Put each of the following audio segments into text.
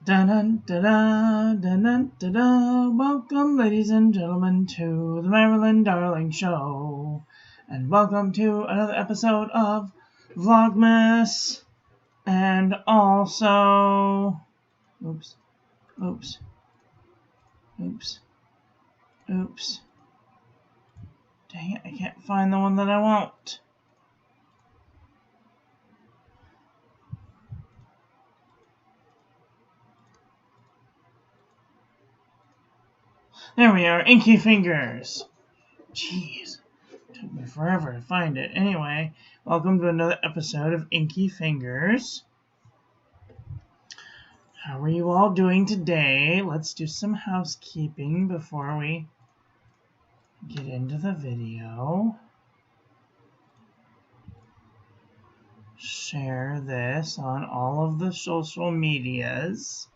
Dun dun dun dun dun dun. Welcome, ladies and gentlemen, to the Marilyn Darling Show, and welcome to another episode of Vlogmas, and also, oops, dang it, I can't find the one that I want. There we are, Inky Fingers. Jeez, took me forever to find it. Anyway, welcome to another episode of Inky Fingers. How are you all doing today? Let's do some housekeeping before we get into the video. Share this on all of the social medias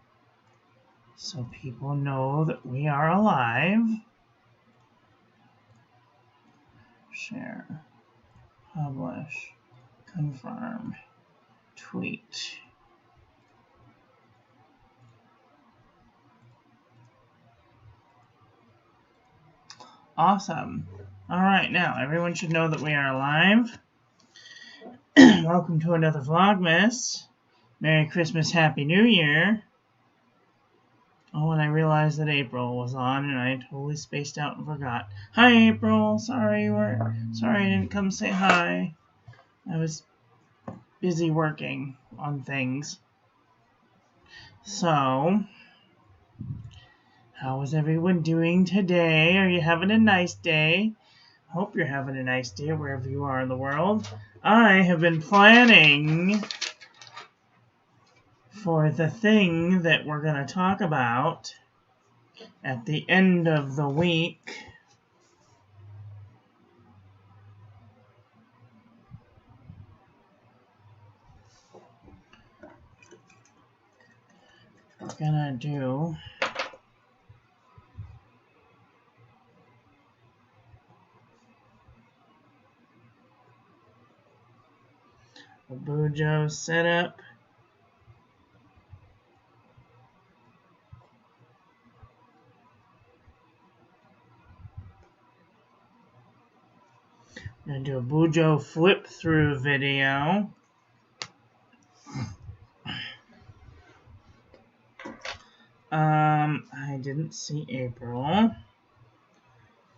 so people know that we are alive. Share, publish, confirm, tweet. Awesome. All right, now everyone should know that we are alive. Welcome to another Vlogmas. Merry Christmas, Happy New Year. Oh, and I realized that April was on, and I totally spaced out and forgot. Hi, April. Sorry I didn't come say hi. I was busy working on things. So, how is everyone doing today? Are you having a nice day? Hope you're having a nice day wherever you are in the world. I have been planning for the thing that we're going to talk about at the end of the week. We're going to do a Bujo setup. I'm going to do a Bujo flip through video. I didn't see April.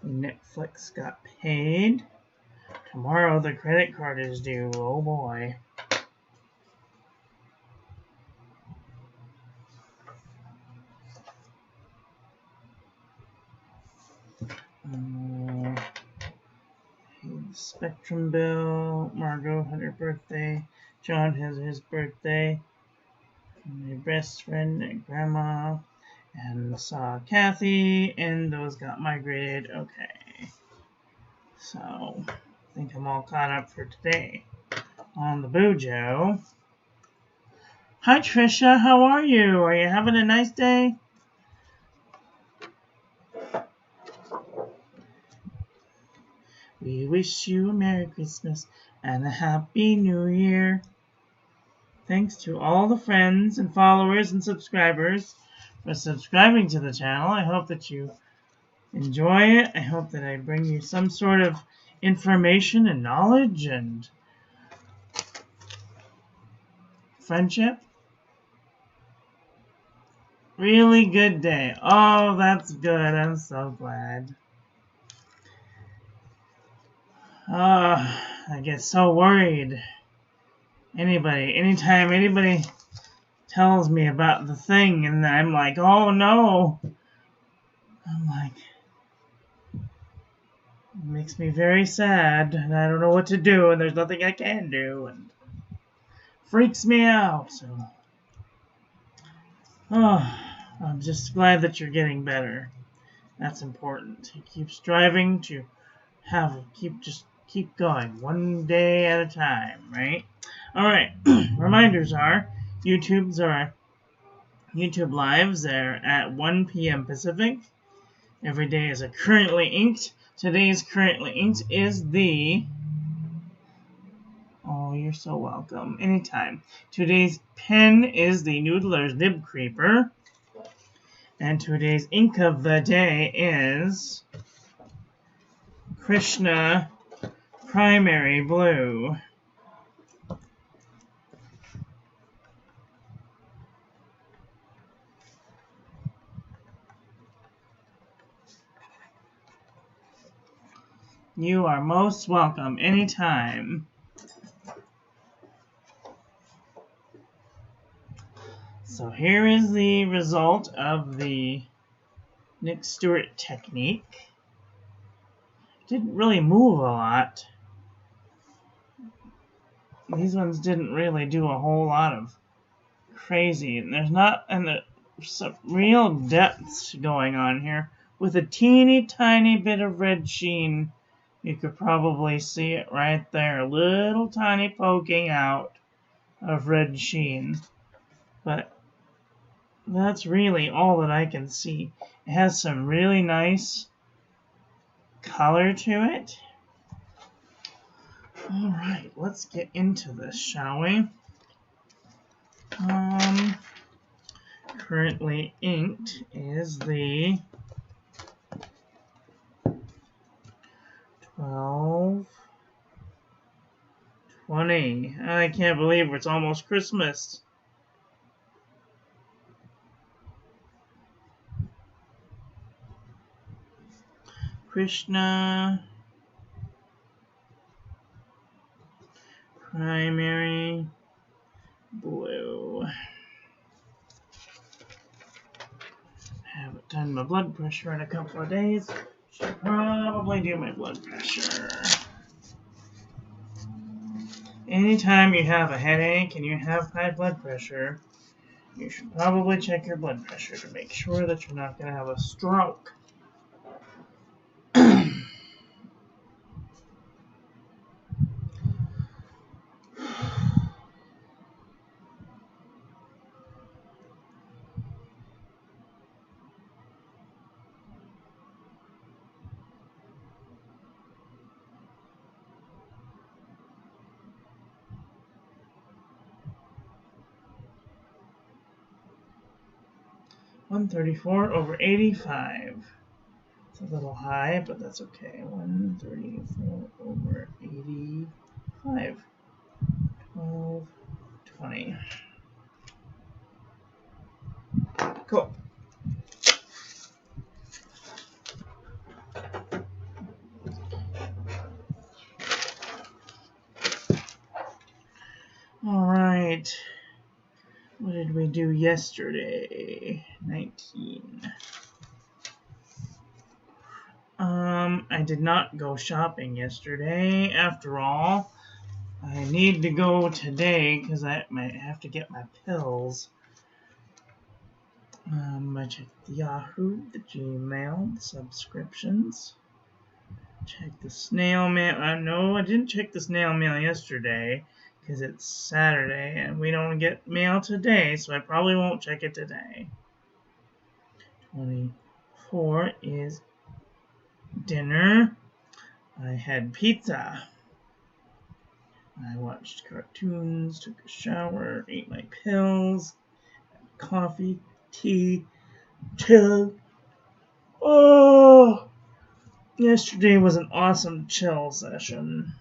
Netflix got paid. Tomorrow the credit card is due. Oh boy. Spectrum bill. Margot had her birthday. John has his birthday. My best friend and grandma. And saw Kathy, and those got migrated. Okay. So, I think I'm all caught up for today on the Bujo. Hi, Trisha. How are you? Are you having a nice day? We wish you a Merry Christmas and a Happy New Year. Thanks to all the friends and followers and subscribers for subscribing to the channel. I hope that you enjoy it. I hope that I bring you some sort of information and knowledge and friendship. Really good day. Oh, that's good. I'm so glad. I get so worried. Anytime anybody tells me about the thing, and I'm like, oh no. I'm like, it makes me very sad, and I don't know what to do, and there's nothing I can do, and freaks me out. So, I'm just glad that you're getting better. That's important. Keep striving to keep going, one day at a time, right? All right. Reminders are YouTube lives are at 1 p.m. Pacific. Every day is a currently inked. Today's currently inked is the Oh, you're so welcome. Anytime. Today's pen is the Noodler's Nib Creeper. And today's ink of the day is Krishna Primary Blue. You are most welcome anytime. So here is the result of the Nick Stewart technique. Didn't really move a lot. These ones didn't really do a whole lot of crazy. And there's some real depths going on here. With a teeny tiny bit of red sheen. You could probably see it right there. A little tiny poking out of red sheen. But that's really all that I can see. It has some really nice color to it. Alright, let's get into this, shall we? Currently inked is the 12/20. I can't believe it's almost Christmas. Krishna Primary Blue. Haven't done my blood pressure in a couple of days. Should probably do my blood pressure. Anytime you have a headache and you have high blood pressure, you should probably check your blood pressure to make sure that you're not going to have a stroke. 134/85. It's a little high, but that's okay. 134/85. 12/20. Cool. All right. What did we do yesterday? 19. I did not go shopping yesterday. After all, I need to go today because I might have to get my pills. I checked the Yahoo, the Gmail, the subscriptions. Check the snail mail. No, I didn't check the snail mail yesterday because it's Saturday and we don't get mail today, so I probably won't check it today. 24 is dinner. I had pizza. I watched cartoons, took a shower, ate my pills, coffee, tea, chill. Oh! Yesterday was an awesome chill session.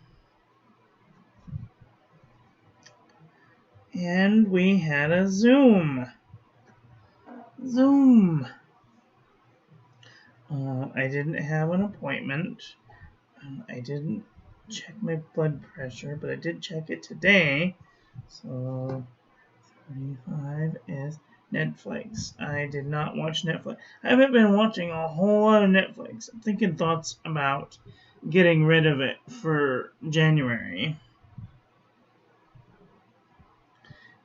And we had a Zoom. I didn't have an appointment. I didn't check my blood pressure, but I did check it today. So 35 is Netflix. I did not watch Netflix. I haven't been watching a whole lot of Netflix. I'm thinking thoughts about getting rid of it for January.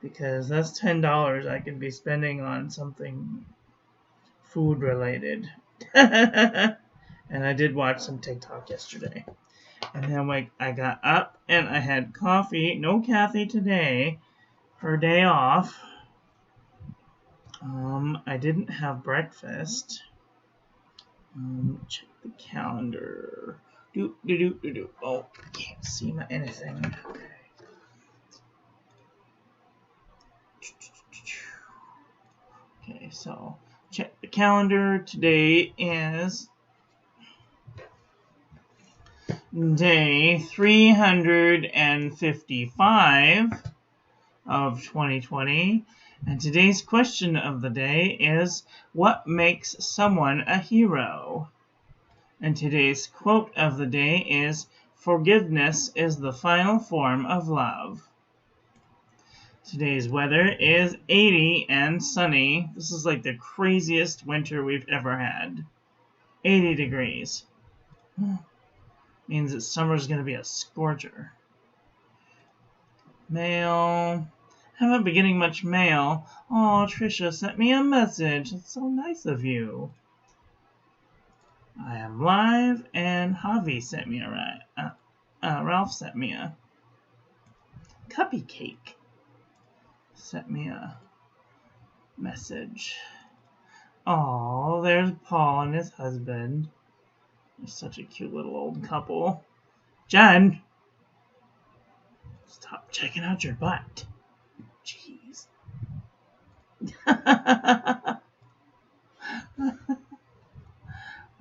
Because that's $10 I could be spending on something food related. And I did watch some TikTok yesterday. And then I got up and I had coffee. No Kathy today. Her day off. I didn't have breakfast. Check the calendar. Oh, I can't see anything. Okay. Okay, so check the calendar. Today is day 355 of 2020. And today's question of the day is, what makes someone a hero? And today's quote of the day is, forgiveness is the final form of love. Today's weather is 80 and sunny. This is like the craziest winter we've ever had. 80 degrees. Means that summer's going to be a scorcher. Mail. Haven't been getting much mail. Oh, Trisha sent me a message. That's so nice of you. I am live, and Javi sent me Ralph sent me a cupcake. Sent me a message. Oh, there's Paul and his husband. They're such a cute little old couple. Jen! Stop checking out your butt. Jeez.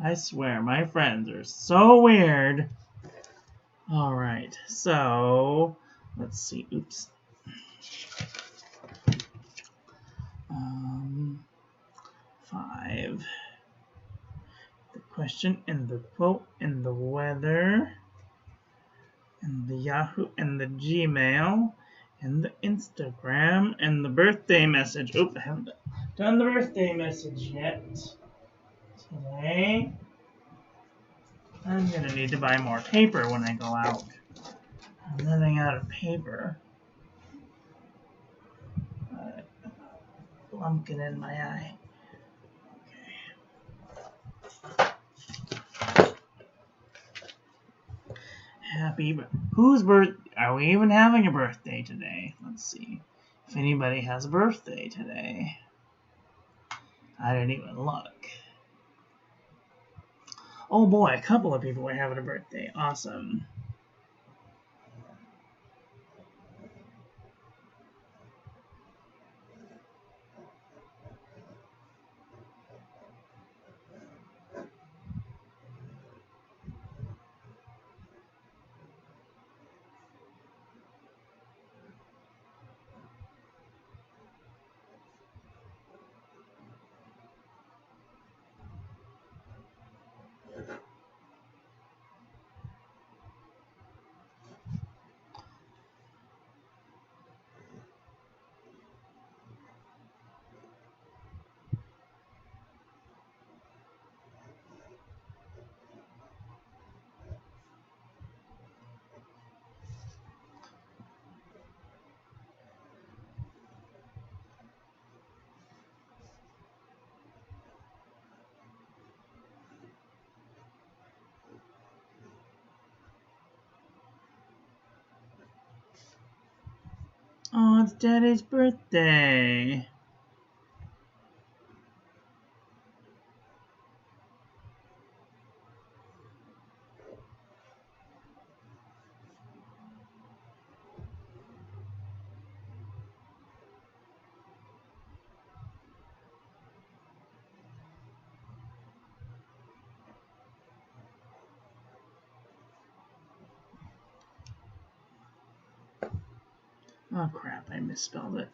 I swear, my friends are so weird. Alright, so let's see. Oops. 5. The question and the quote and the weather and the Yahoo and the Gmail and the Instagram and the birthday message. Oop, I haven't done the birthday message yet. Today, I'm going to need to buy more paper when I go out. I'm running out of paper. Lumpkin in my eye. Okay. Whose birth? Are we even having a birthday today? Let's see if anybody has a birthday today. I didn't even look. Oh boy, a couple of people are having a birthday. Awesome. Oh, it's Daddy's birthday. Oh crap, I misspelled it.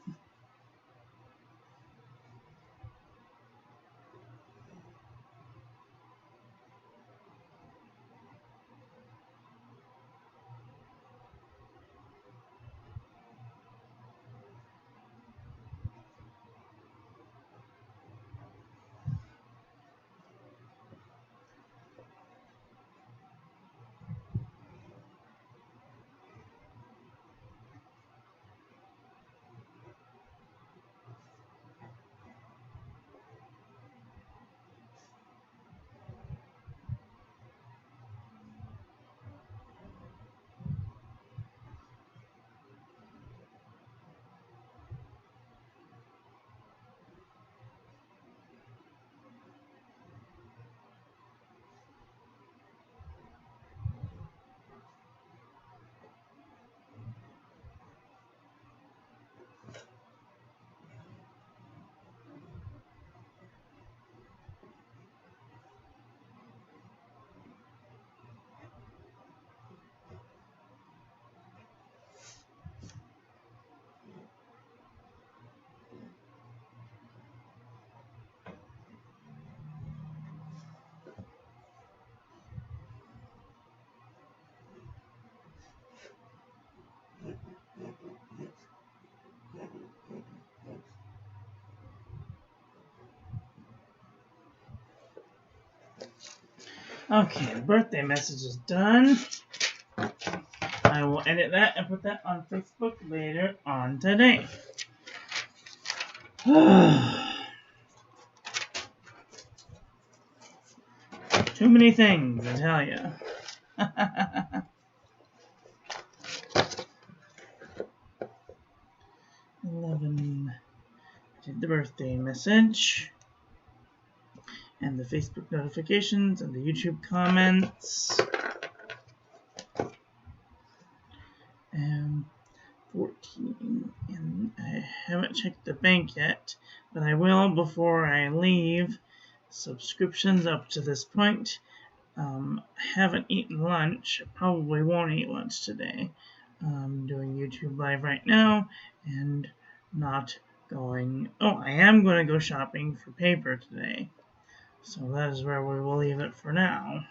Okay, the birthday message is done. I will edit that and put that on Facebook later on today. Too many things, I tell you. 11. Did the birthday message. And the Facebook notifications and the YouTube comments. And 14. And I haven't checked the bank yet, but I will before I leave. Subscriptions up to this point. Haven't eaten lunch. Probably won't eat lunch today. I'm doing YouTube Live right now and not going. Oh, I am going to go shopping for paper today. So that is where we will leave it for now.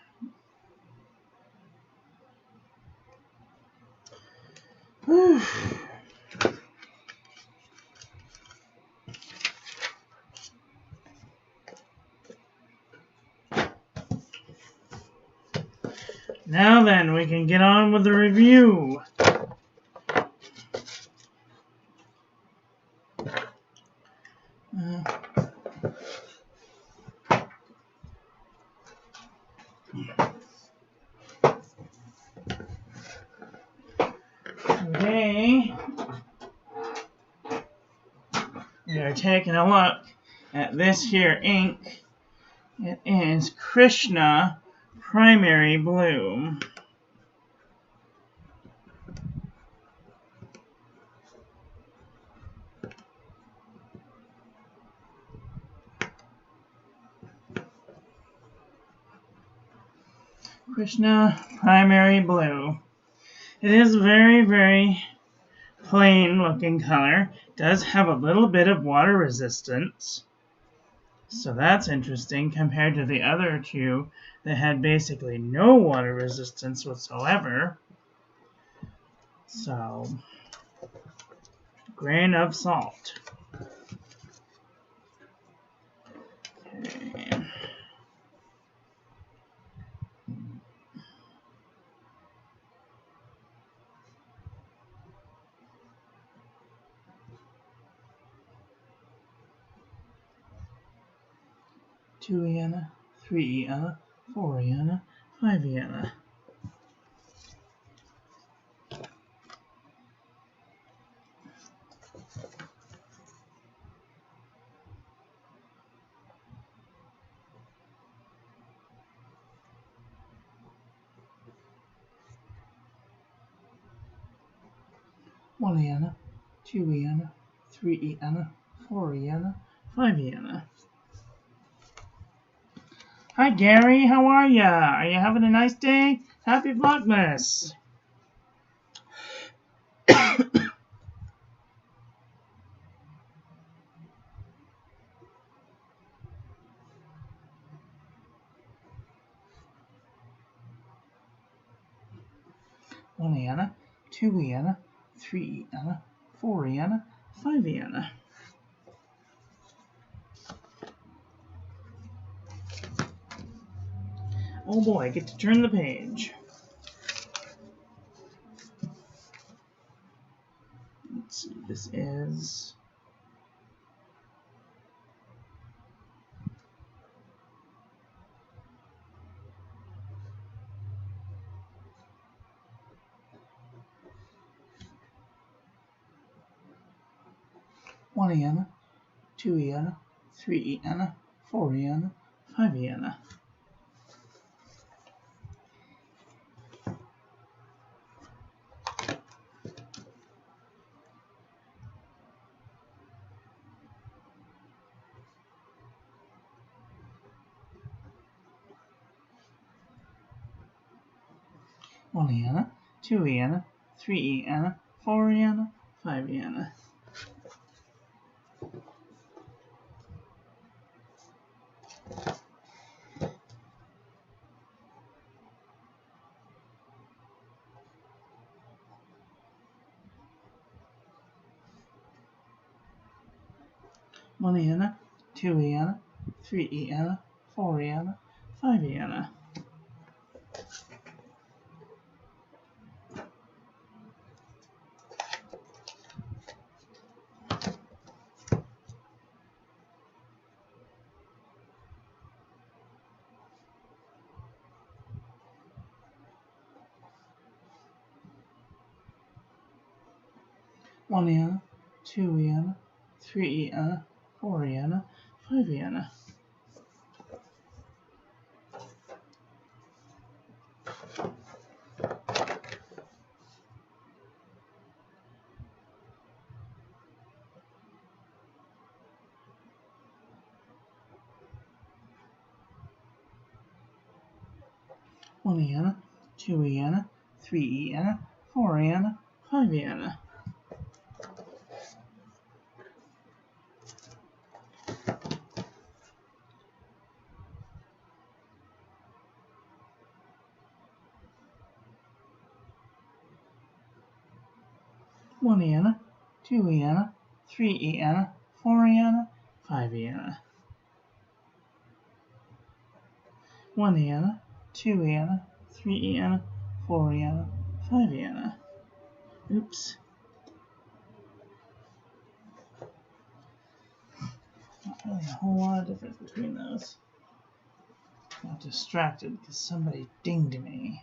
Whew. Now then, we can get on with the review. Today, we are taking a look at this here ink. It is Krishna Primary Blue. Krishna Primary Blue. It is very, very plain looking color. It does have a little bit of water resistance. So that's interesting compared to the other two that had basically no water resistance whatsoever. So, grain of salt. Okay. Two Vienna, 3 Vienna, 4 Vienna, 5 Vienna. One Vienna, 2 Vienna, 3 Vienna, 4 Vienna, 5 Vienna. Hi Gary, how are ya? Are you having a nice day? Happy Vlogmas! One Vienna, 2 Vienna, 3 Vienna, 4 Vienna, 5 Vienna. Oh boy, I get to turn the page. Let's see, this is one Vienna, 2 Vienna, 3 Vienna, 4 Vienna, 5 Vienna. One Vienna, 2 Vienna, 3 Vienna, 4 Vienna, 5 Vienna. One Vienna, 2 Vienna, 3 Vienna, 4 Vienna, 5 Vienna. 1 yen, 2 yen, 3 yen, 4 yen, 5 yen. 1 yen, 2 yen, 3 yen, 4 yen, 5 yen. 1 yen, 2 yen, 3 yen, 4 yen, 5 yen. 1 yen, 2 yen, 3 yen, 4 yen, 5 yen. Oops. Not really a whole lot of difference between those. Got distracted because somebody dinged me.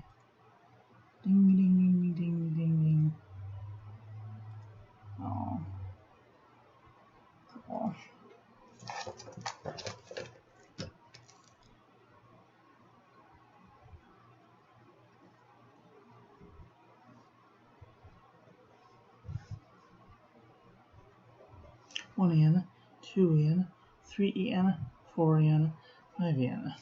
Ding, ding, ding, ding, ding, ding. Oh. Cool. One yen, 2 yen, 3 yen, 4 yen, 5 yen.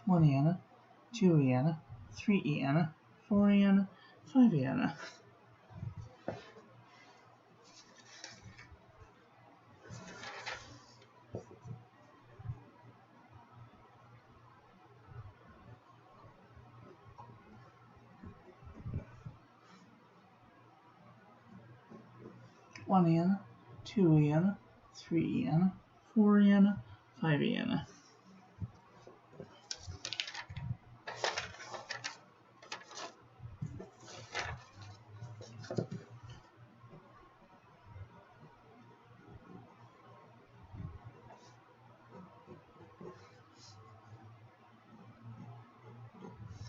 1 yen, 2 yen, 3 yen, 4 yen, 5 yen. 1 yen, 2 yen, 3 yen, 4 yen, 5 yen.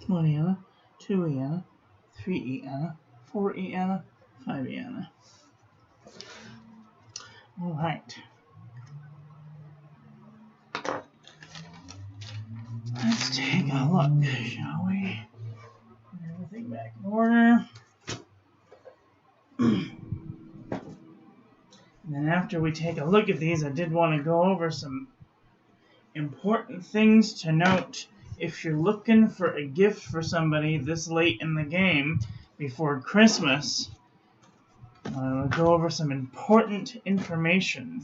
1 yen, 2 yen, 3 yen, 4 yen, 5 yen. All right. Let's take a look, shall we? Get everything back in order. And then after we take a look at these, I did want to go over some important things to note if you're looking for a gift for somebody this late in the game before Christmas. I'll go over some important information.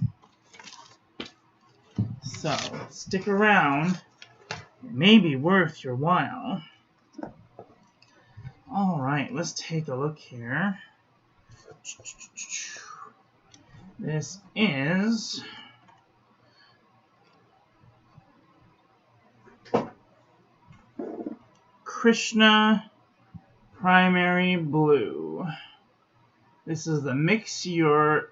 So, stick around. It may be worth your while. Alright, let's take a look here. This is Krishna Primary Blue. This is the Mix Your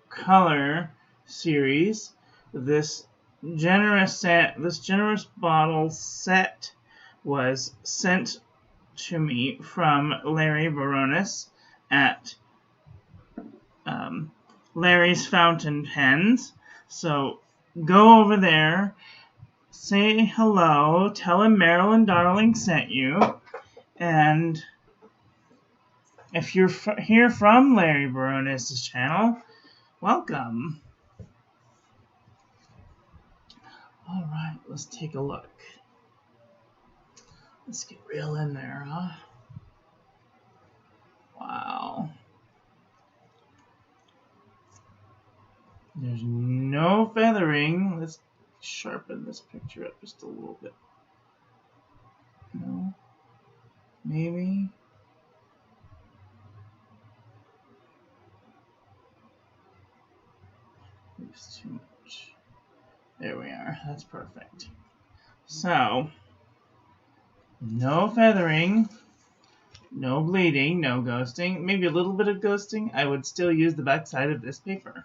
Color series. This generous bottle set was sent to me from Larry Baronis at Larry's Fountain Pens. So go over there, say hello, tell him Marilyn Darling sent you, and if you're here from Larry Baronis' channel, welcome. Alright, let's take a look. Let's get real in there, huh? Wow. There's no feathering. Let's sharpen this picture up just a little bit. No? Maybe? It's too much. There we are. That's perfect. So, no feathering. No bleeding, no ghosting. Maybe a little bit of ghosting. I would still use the back side of this paper.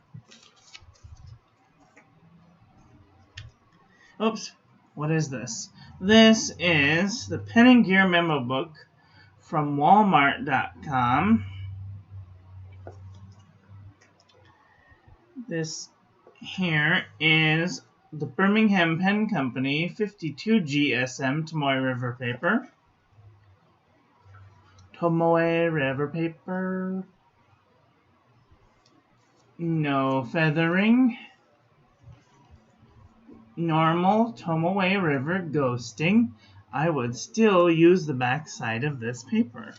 Oops, what is this? This is the Pen and Gear memo book from Walmart.com. This here is the Birmingham Pen Company 52 GSM Tomoe River paper. Tomoe River paper. No feathering. Normal Tomoe River ghosting. I would still use the back side of this paper.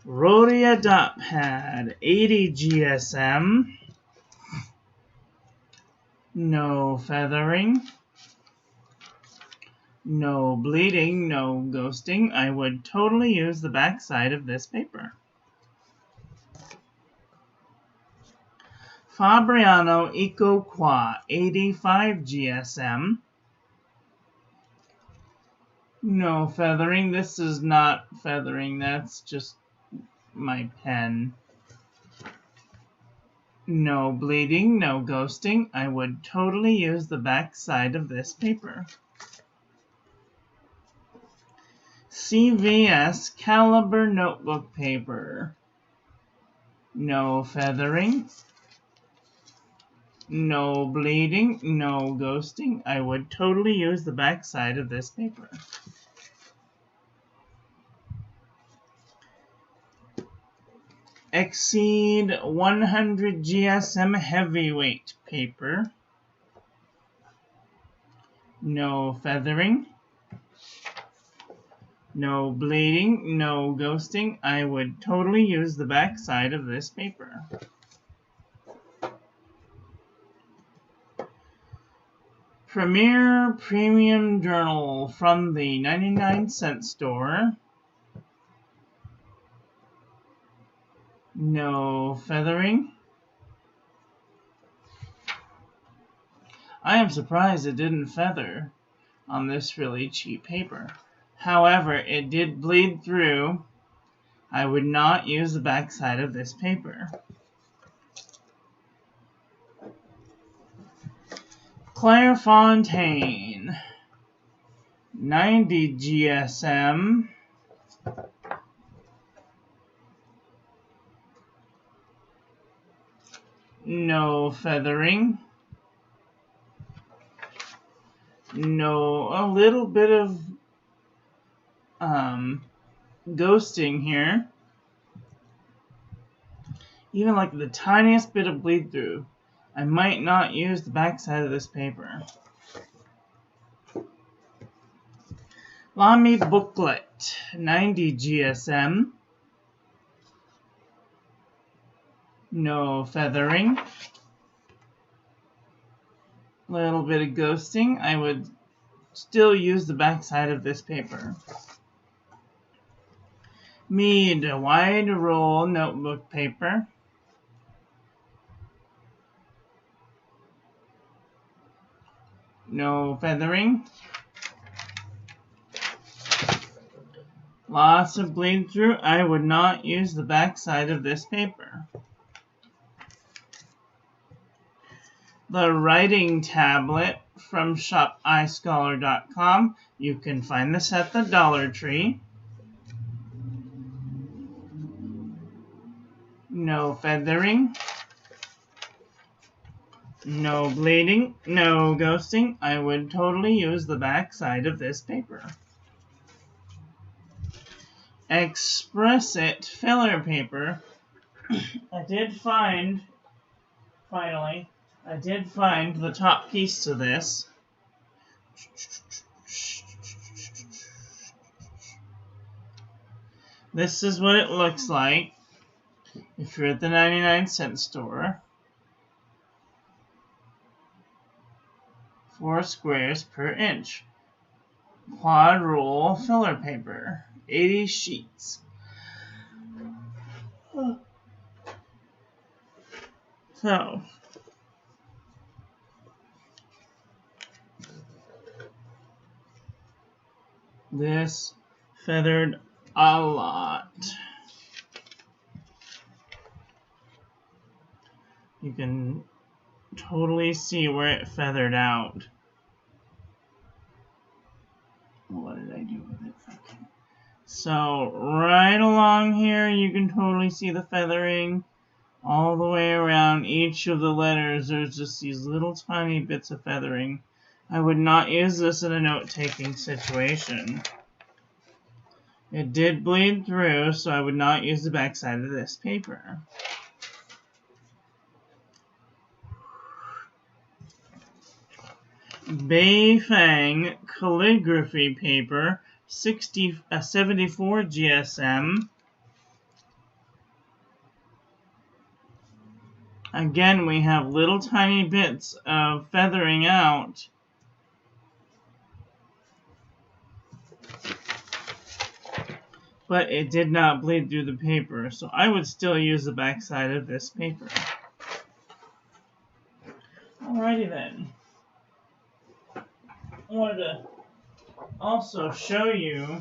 Rhodia Dot Pad 80 GSM. No feathering. No bleeding, no ghosting. I would totally use the back side of this paper. Fabriano Eco Qua 85 GSM. No feathering. This is not feathering. That's just my pen. No bleeding, no ghosting. I would totally use the back side of this paper. CVS Caliber notebook paper. No feathering. No bleeding, no ghosting. I would totally use the back side of this paper. Exceed 100 GSM heavyweight paper. No feathering. No bleeding, no ghosting. I would totally use the back side of this paper. Premier Premium Journal from the 99-cent store. No feathering. I am surprised it didn't feather on this really cheap paper. However, it did bleed through. I would not use the back side of this paper. Clairefontaine 90 GSM. No feathering. No, a little bit of ghosting here. Even like the tiniest bit of bleed through. I might not use the back side of this paper. Lamy Booklet 90 GSM. No feathering. Little bit of ghosting. I would still use the back side of this paper. Mead wide roll notebook paper. No feathering. Lots of bleed through. I would not use the back side of this paper. The writing tablet from shopiScholar.com. You can find this at the Dollar Tree. No feathering. No bleeding. No ghosting. I would totally use the back side of this paper. Express It filler paper. I did find the top piece to this. This is what it looks like if you're at the 99-cent store. 4 squares per inch. Quad roll filler paper. 80 sheets. So, This feathered a lot. You can totally see where it feathered out. What did I do with it? Okay. So right along here you can totally see the feathering. All the way around each of the letters there's just these little tiny bits of feathering. I would not use this in a note-taking situation. It did bleed through, so I would not use the backside of this paper. Beyfang calligraphy paper, 74 GSM. Again, we have little tiny bits of feathering out. But it did not bleed through the paper, so I would still use the backside of this paper. Alrighty then. I wanted to also show you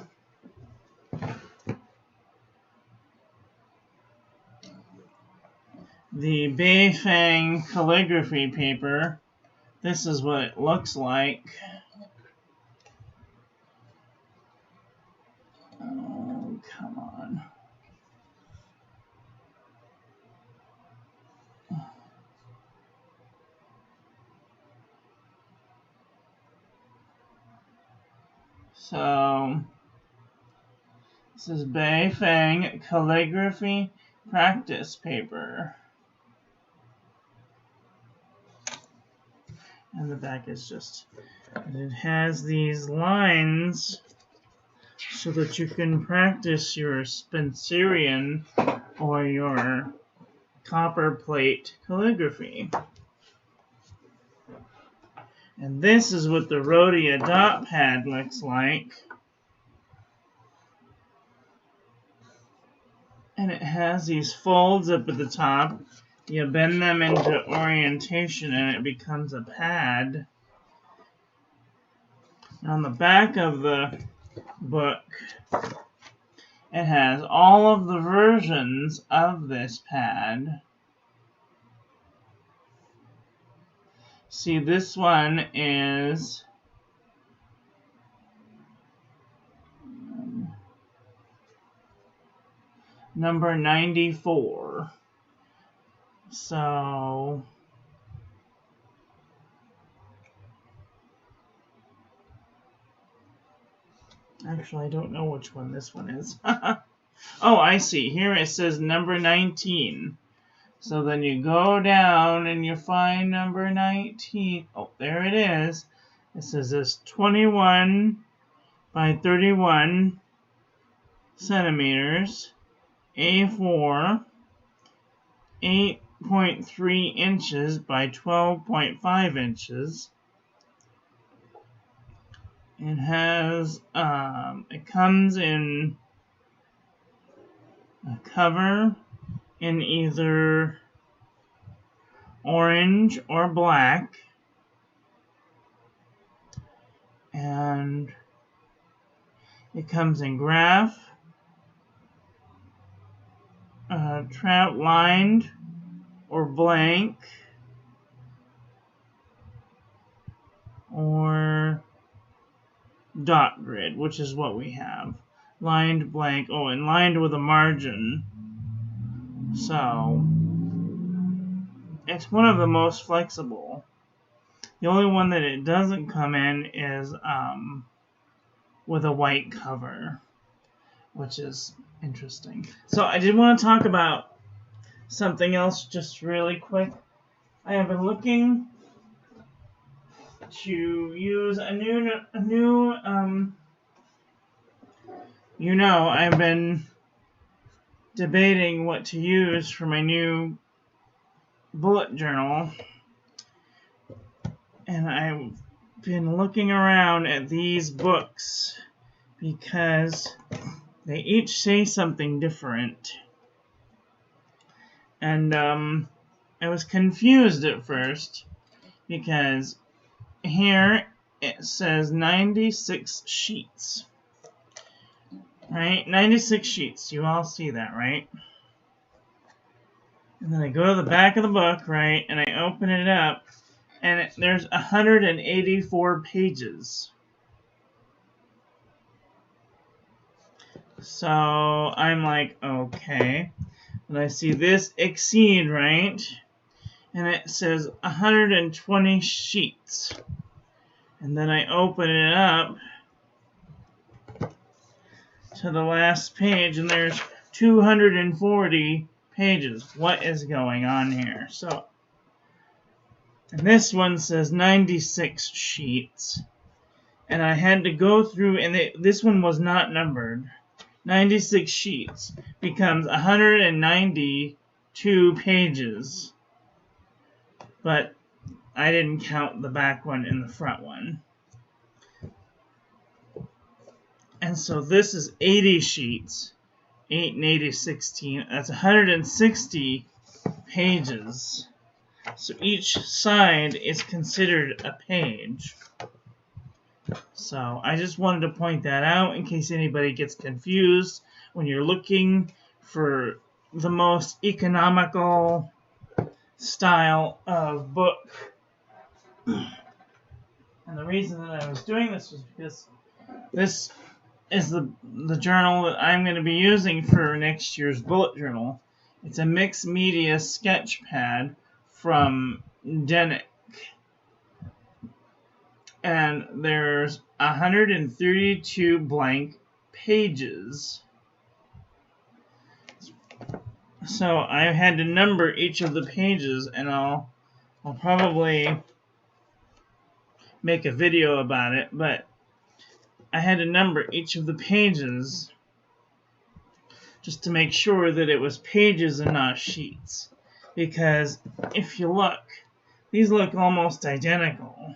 the Beyfang calligraphy paper. This is what it looks like. Oh, come on. So, this is Beyfang calligraphy practice paper. And the back is just, it has these lines so that you can practice your Spencerian or your copper plate calligraphy. And this is what the Rhodia Dot Pad looks like. And it has these folds up at the top. You bend them into orientation and it becomes a pad. On the back of the book, it has all of the versions of this pad. See, this one is number 94. So actually, I don't know which one this one is. Oh, I see. Here it says number 19. So then you go down and you find number 19. Oh, there it is. It says this 21 by 31 centimeters, A4, 8.3 inches by 12.5 inches. It has, it comes in a cover in either orange or black, and it comes in graph, trout lined or blank, or dot grid, which is what we have. Lined, blank, oh, and lined with a margin. So it's one of the most flexible. The only one that it doesn't come in is with a white cover, which is interesting. So I did want to talk about something else just really quick. I have been looking to use a new you know, I've been debating what to use for my new bullet journal, and I've been looking around at these books because they each say something different, and I was confused at first because here it says 96 sheets, Right? 96 sheets. You all see that, right? And then I go to the back of the book, right? And I open it up. And there's 184 pages. So I'm like, okay. And I see this exceed, right? And it says 120 sheets. And then I open it up to the last page, and there's 240 pages. What is going on here? So, and this one says 96 sheets. And I had to go through, and this one was not numbered. 96 sheets becomes 192 pages. But I didn't count the back one and the front one. And so this is 80 sheets. 8 and 8 is 16. That's 160 pages. So each side is considered a page. So I just wanted to point that out in case anybody gets confused when you're looking for the most economical style of book. And the reason that I was doing this was because this is the journal that I'm going to be using for next year's bullet journal. It's a mixed media sketch pad from Denick. And there's 132 blank pages. So I had to number each of the pages, and I'll probably make a video about it, but I had to number each of the pages just to make sure that it was pages and not sheets. Because if you look, these look almost identical.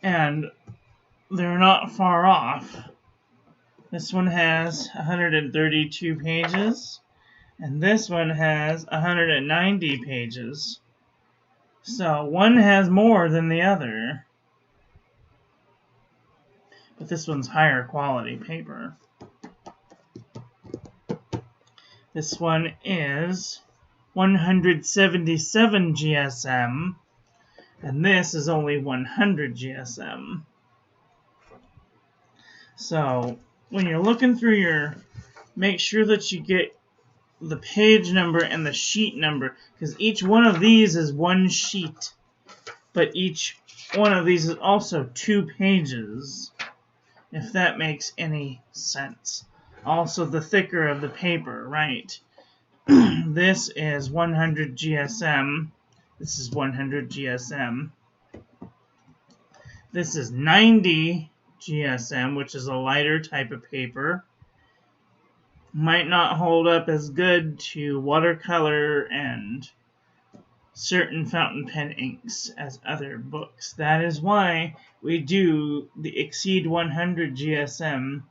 And they're not far off. This one has 132 pages, and this one has 190 pages. So one has more than the other. But this one's higher quality paper. This one is 177 GSM, and this is only 100 GSM. So when you're looking through make sure that you get the page number and the sheet number, because each one of these is one sheet, but each one of these is also 2 pages, if that makes any sense. Also, the thicker of the paper, right? This is 100 GSM. This is 100 GSM. This is 90 GSM, which is a lighter type of paper. Might not hold up as good to watercolor and certain fountain pen inks as other books. That is why we do the Exceed 100 GSM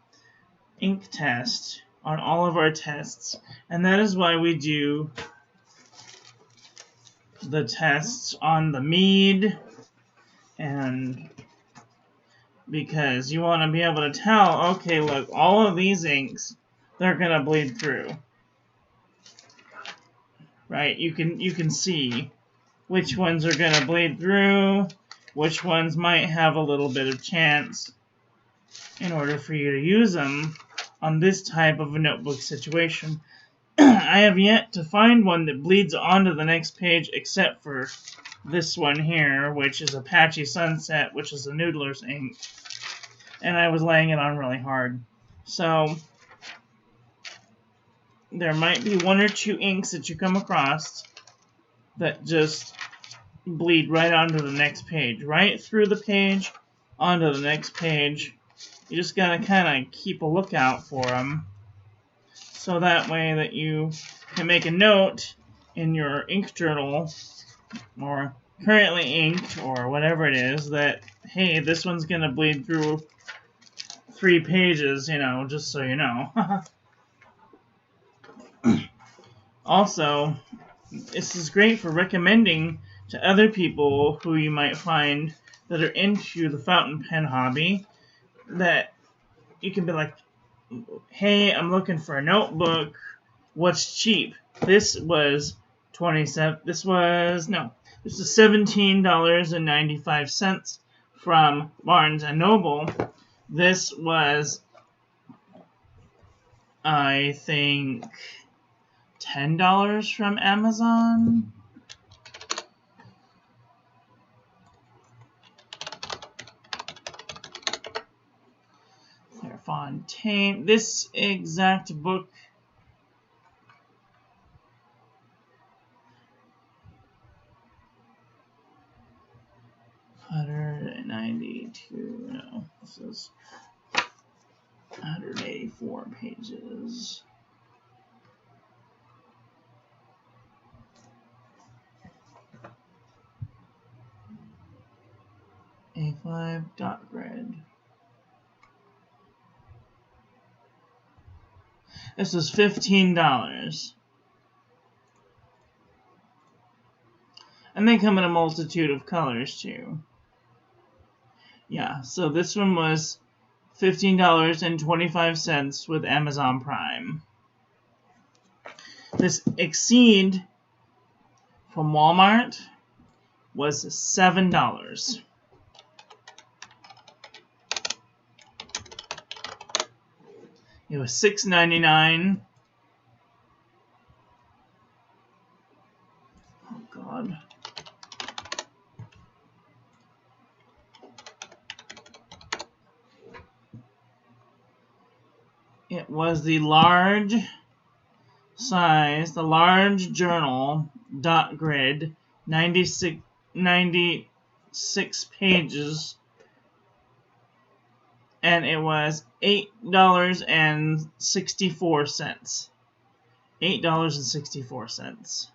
ink test on all of our tests, and that is why we do the tests on the Mead, and because you want to be able to tell, okay, look, all of these inks, they're going to bleed through. Right? You can see which ones are going to bleed through, which ones might have a little bit of chance in order for you to use them on this type of a notebook situation. I have yet to find one that bleeds onto the next page except for this one here, which is Apache Sunset, which is a Noodler's ink. And I was laying it on really hard. So there might be 1 or 2 inks that you come across that just bleed right onto the next page. Right through the page, onto the next page. You just gotta kind of keep a lookout for them. So that way that you can make a note in your ink journal, or currently inked, or whatever it is, that, hey, this one's gonna bleed through 3 pages, you know, just so you know. Also, this is great for recommending to other people who you might find that are into the fountain pen hobby, that you can be like, hey, I'm looking for a notebook. What's cheap? This was $17.95 from Barnes and Noble. This was, I think, $10 from Amazon. Fontaine. This exact book $192. No, this is 184 pages. A5 dot grid. This is $15. And they come in a multitude of colors too. Yeah, so this one was $15.25 with Amazon Prime. This Exceed from Walmart was $7. It was $6.99. Oh God. It was the large size, the large journal dot grid, 96 pages, and it was $8.64. $8.64.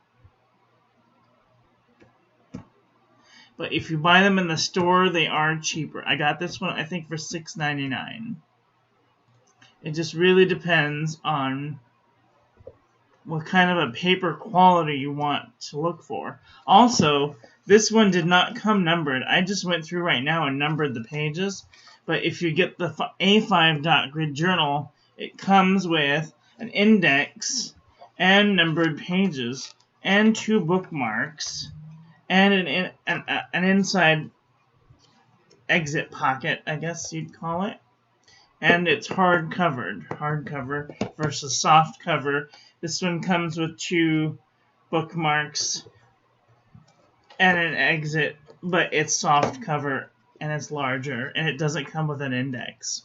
But if you buy them in the store, they are cheaper. I got this one, I think, for $6.99. It just really depends on what kind of a paper quality you want to look for. Also, this one did not come numbered. I just went through right now and numbered the pages. But if you get the A5 dot grid journal, it comes with an index and numbered pages and 2 bookmarks and an inside exit pocket, I guess you'd call it. And it's hardcover versus soft cover. This one comes with 2 bookmarks and an exit, but it's soft cover and it's larger, and it doesn't come with an index.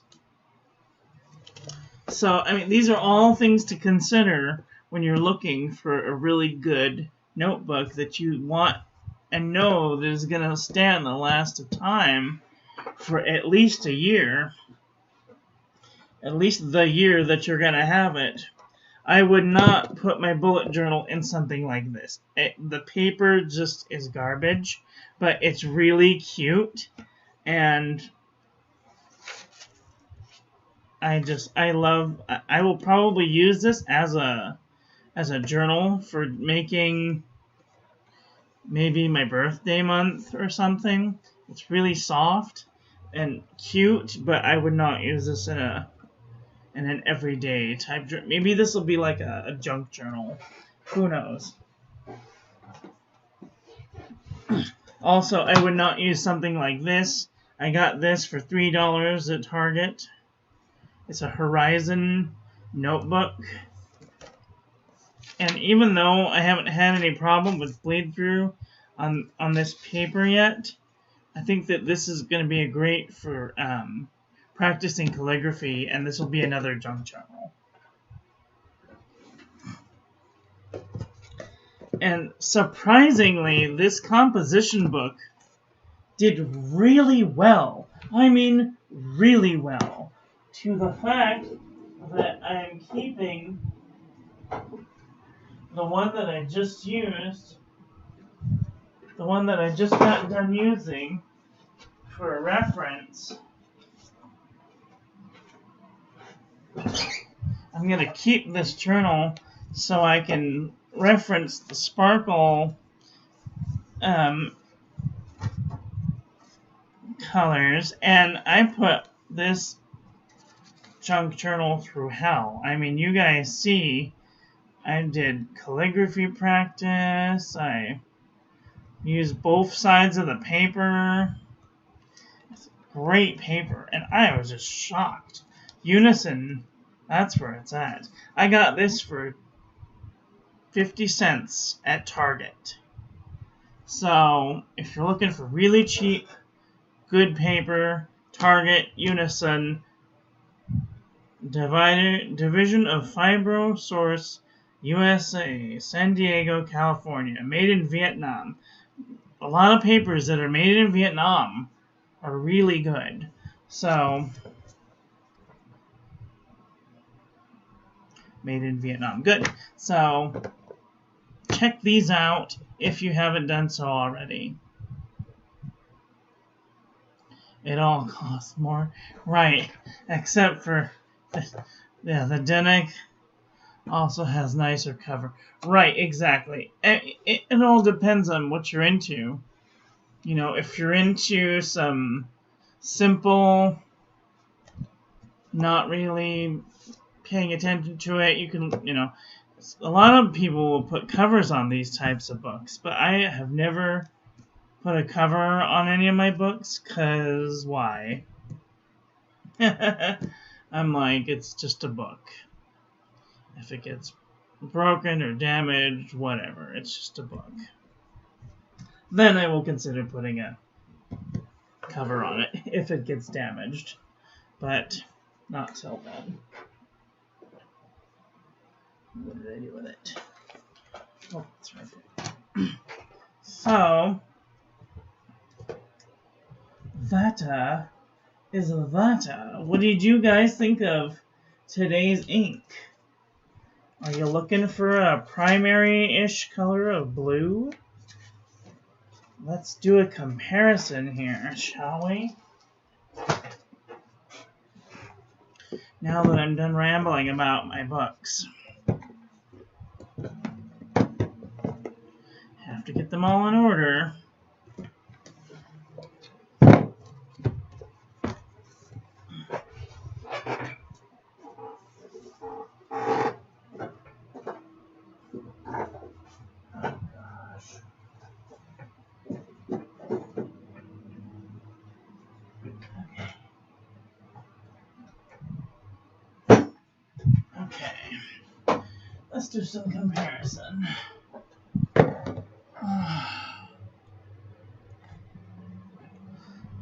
So, I mean, these are all things to consider when you're looking for a really good notebook that you want and know that is going to stand the last of time for at least a year. At least the year that you're going to have it. I would not put my bullet journal in something like this. The paper just is garbage, but it's really cute, and I will probably use this as a journal for making maybe my birthday month or something. It's really soft and cute, but I would not use this in an everyday type journal. Maybe this will be like a junk journal. Who knows? Also, I would not use something like this. I got this for $3 at Target. It's a Horizon notebook. And even though I haven't had any problem with bleed through on this paper yet, I think that this is going to be great for practicing calligraphy, and this will be another junk journal. And surprisingly, this composition book did really well. I mean, really well. To the fact that I am keeping the one that I just used, the one that I just got done using for a reference. I'm going to keep this journal so I can reference the sparkle colors, and I put this junk journal through hell. I mean, you guys see, I did calligraphy practice. I used both sides of the paper. It's great paper, and I was just shocked. Unison, that's where it's at. I got this for 50 cents at Target. So, if you're looking for really cheap, good paper, Target, Unison, Division of Fibro Source, USA, San Diego, California, made in Vietnam. A lot of papers that are made in Vietnam are really good. So, made in Vietnam, good. So, check these out if you haven't done so already. It all costs more, right? Except for the Denic also has nicer cover, right? Exactly. It all depends on what you're into. You know, if you're into some simple, not really paying attention to it, you can, you know, a lot of people will put covers on these types of books, but I have never put a cover on any of my books, cause why? I'm like, it's just a book. If it gets broken or damaged, whatever, it's just a book. Then I will consider putting a cover on it if it gets damaged, but not till then. What did I do with it? Oh, it's right there. So, that is that. What did you guys think of today's ink? Are you looking for a primary-ish color of blue? Let's do a comparison here, shall we? Now that I'm done rambling about my books. Have to get them all in order. Okay. Let's do some comparison.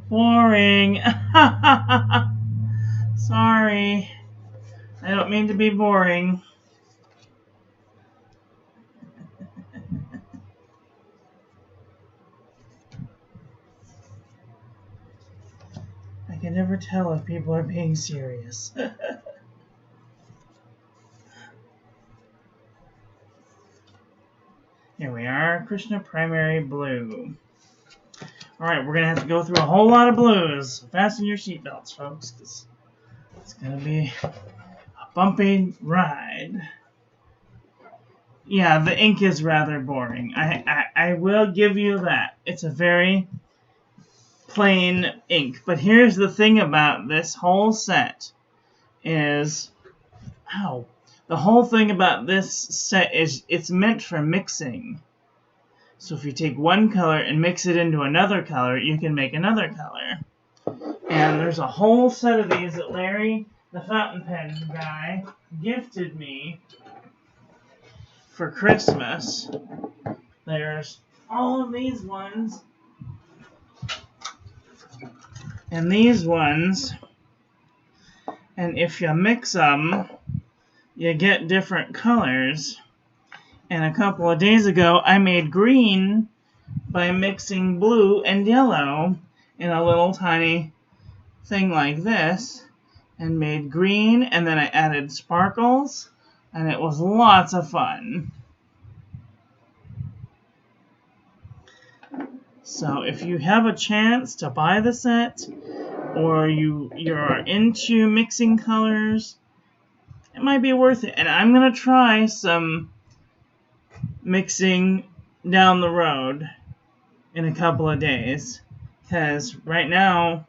Boring. Sorry. I don't mean to be boring. I can never tell if people are being serious. Here we are, Krishna Primary Blue. Alright, we're going to have to go through a whole lot of blues. Fasten your seatbelts, folks, because it's going to be a bumpy ride. Yeah, the ink is rather boring. I will give you that. It's a very plain ink. But here's the thing about this whole set is... Ow. The whole thing about this set is it's meant for mixing. So if you take one color and mix it into another color, you can make another color. And there's a whole set of these that Larry, the fountain pen guy, gifted me for Christmas. There's all of these ones. And these ones. And if you mix them, you get different colors. And a couple of days ago, I made green by mixing blue and yellow in a little tiny thing like this. And made green, and then I added sparkles, and it was lots of fun. So if you have a chance to buy the set, or you're into mixing colors, it might be worth it. And I'm going to try some mixing down the road in a couple of days. Because right now,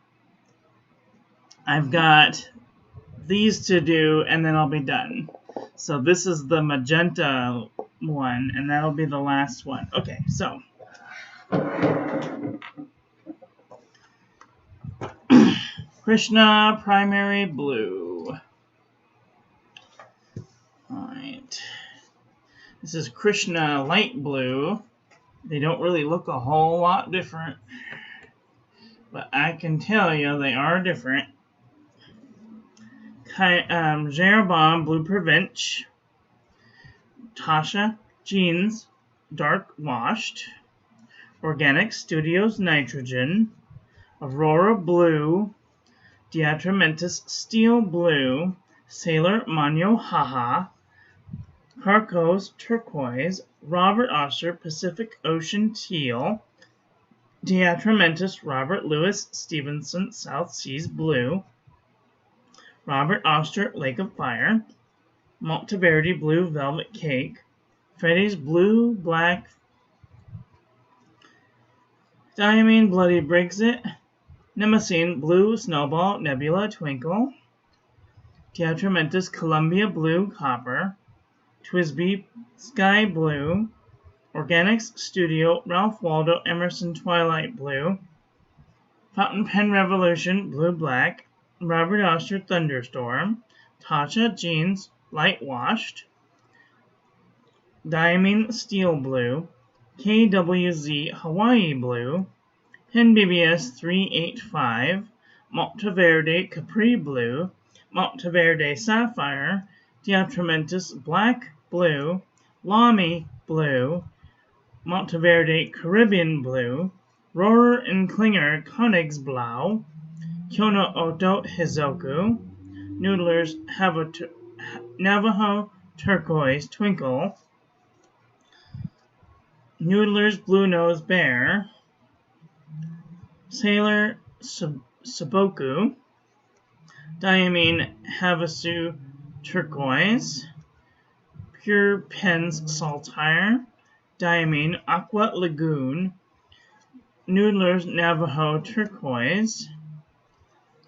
I've got these to do, and then I'll be done. So this is the magenta one, and that'll be the last one. Okay, so Krishna primary blue. Alright. This is Krishna light blue. They don't really look a whole lot different, but I can tell you they are different. Jeroboam Blue Prevent. Tasha Jeans Dark Washed. Organic Studios Nitrogen. Aurora Blue. Diatramentus Steel Blue. Sailor Manyo Haha. Carcos Turquoise. Robert Oster Pacific Ocean Teal. Diatramentus Robert Louis Stevenson South Seas Blue. Robert Oster Lake of Fire. Monteverde Blue Velvet Cake. Freddy's Blue Black Diamine Bloody Brexit. Nemesine Blue Snowball Nebula Twinkle. Diatramentus Columbia Blue Copper. Twisby Sky Blue. Organics Studio Ralph Waldo Emerson Twilight Blue. Fountain Pen Revolution Blue Black. Robert Oster Thunderstorm. Tasha Jeans Light Washed. Diamine Steel Blue. KWZ Hawaii Blue. Pen BBS 385. Monteverde Capri Blue. Monteverde Sapphire. Diatramentus Black Blue. Lamy Blue. Monteverde Caribbean Blue. Rohrer and Klinger Königsblau. Kyono Oto Hizoku. Noodler's Navajo Turquoise Twinkle. Noodler's Blue Nose Bear. Sailor Saboku. Diamine Havasu Turquoise. Pure Pens Saltire. Diamine Aqua Lagoon. Noodler's Navajo Turquoise.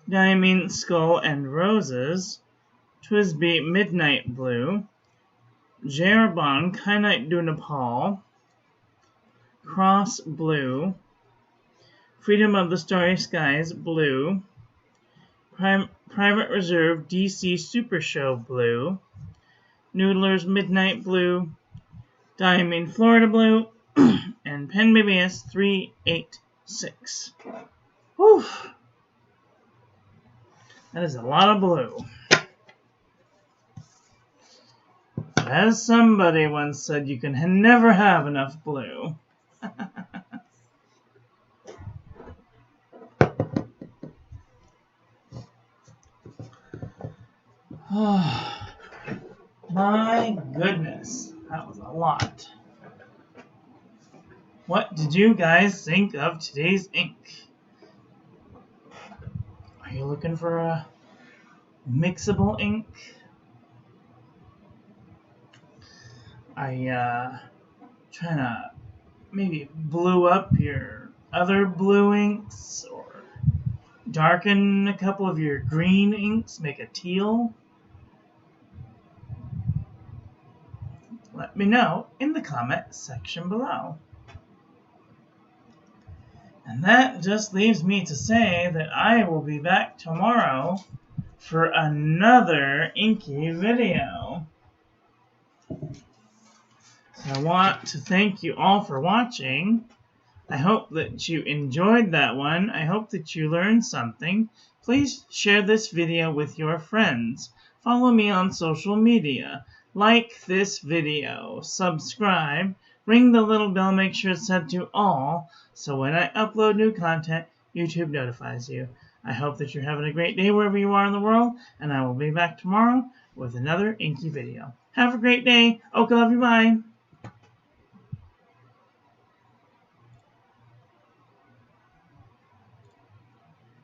Diamine Skull and Roses. Twisby Midnight Blue. Jeroboam Kyanite du Nepal. Cross Blue. Freedom of the Starry Skies Blue. Private Reserve DC Super Show Blue. Noodler's Midnight Blue. Diamine Florida Blue. And Pen BBS 386. Whew. That is a lot of blue. As somebody once said, you can never have enough blue. Oh, my goodness, that was a lot. What did you guys think of today's ink? Are you looking for a mixable ink? Trying to maybe blue up your other blue inks, or darken a couple of your green inks, make a teal? Let me know in the comment section below. And that just leaves me to say that I will be back tomorrow for another inky video. So I want to thank you all for watching. I hope that you enjoyed that one. I hope that you learned something. Please share this video with your friends. Follow me on social media. Like this video. Subscribe. Ring the little bell, make sure it's set to all, so when I upload new content, YouTube notifies you. I hope that you're having a great day wherever you are in the world, and I will be back tomorrow with another inky video. Have a great day. Okay, love you, bye.